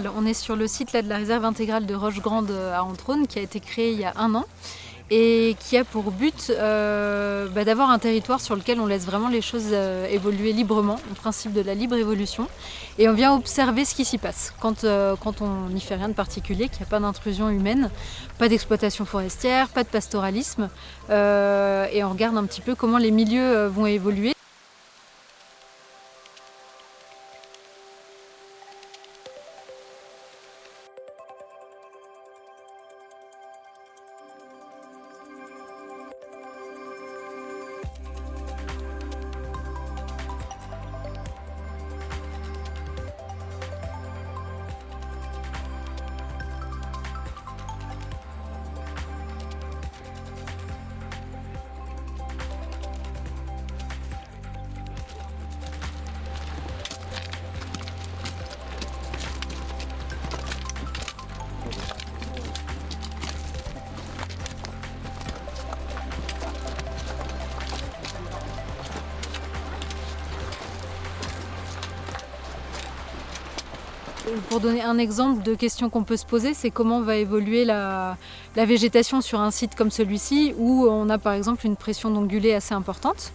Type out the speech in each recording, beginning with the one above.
Alors, on est sur le site là, de la réserve intégrale de Roche-Grande à Entrône qui a été créée il y a 1 an et qui a pour but d'avoir un territoire sur lequel on laisse vraiment les choses évoluer librement, le principe de la libre évolution, et on vient observer ce qui s'y passe quand on n'y fait rien de particulier, qu'il n'y a pas d'intrusion humaine, pas d'exploitation forestière, pas de pastoralisme, et on regarde un petit peu comment les milieux vont évoluer. Pour donner un exemple de questions qu'on peut se poser, c'est comment va évoluer la végétation sur un site comme celui-ci où on a par exemple une pression d'ongulés assez importante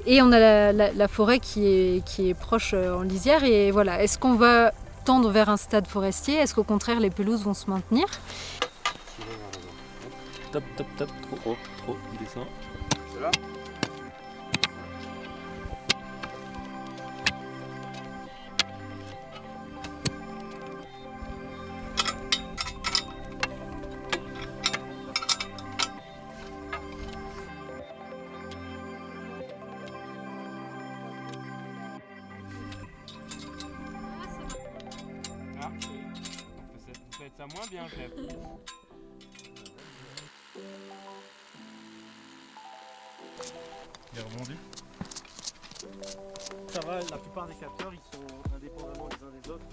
et on a la forêt qui est proche en lisière. Et voilà, est-ce qu'on va tendre vers un stade forestier? Est-ce qu'au contraire les pelouses vont se maintenir? Top, top, top, trop haut, trop, il descend. C'est là? Ah, vous faites ça moins bien, chef. Il est rebondi. Ça va, la plupart des capteurs ils sont indépendamment les uns des autres.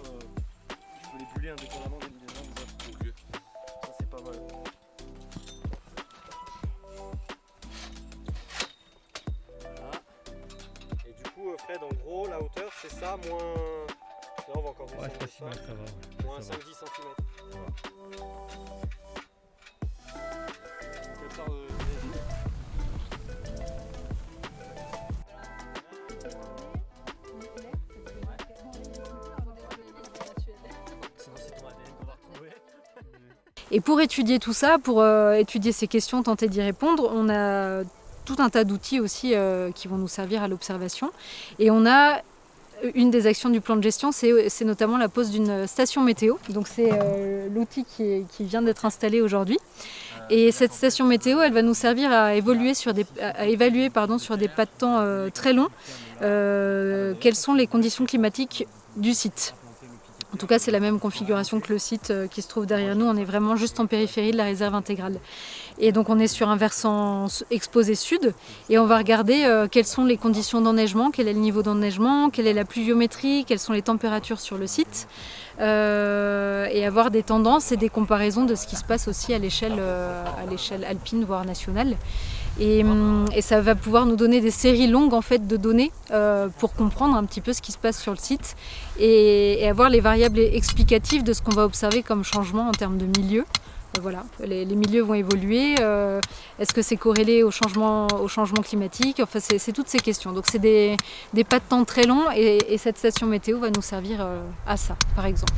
Tu peux les buller indépendamment des uns des autres. Okay. Ça c'est pas mal. Voilà. Et du coup Fred, en gros la hauteur c'est ça moins. Là on va encore Ouais, descendre c'est pas si mal, ça va. moins Ça va. 5-10 cm. Et pour étudier tout ça, pour étudier ces questions, tenter d'y répondre, on a tout un tas d'outils aussi qui vont nous servir à l'observation. Et on a une des actions du plan de gestion, c'est notamment la pose d'une station météo. Donc c'est l'outil qui vient d'être installé aujourd'hui. Et cette station météo, elle va nous servir à évaluer sur des pas de temps très longs quelles sont les conditions climatiques du site. En tout cas, c'est la même configuration que le site qui se trouve derrière nous. On est vraiment juste en périphérie de la réserve intégrale. Et donc on est sur un versant exposé sud et on va regarder quelles sont les conditions d'enneigement, quel est le niveau d'enneigement, quelle est la pluviométrie, quelles sont les températures sur le site et avoir des tendances et des comparaisons de ce qui se passe aussi à l'échelle alpine, voire nationale. Et ça va pouvoir nous donner des séries longues en fait, de données pour comprendre un petit peu ce qui se passe sur le site et avoir les variables explicatives de ce qu'on va observer comme changement en termes de milieu. Voilà, les milieux vont évoluer, est-ce que c'est corrélé au changement climatique? Enfin, c'est toutes ces questions. Donc c'est des pas de temps très longs et cette station météo va nous servir à ça, par exemple.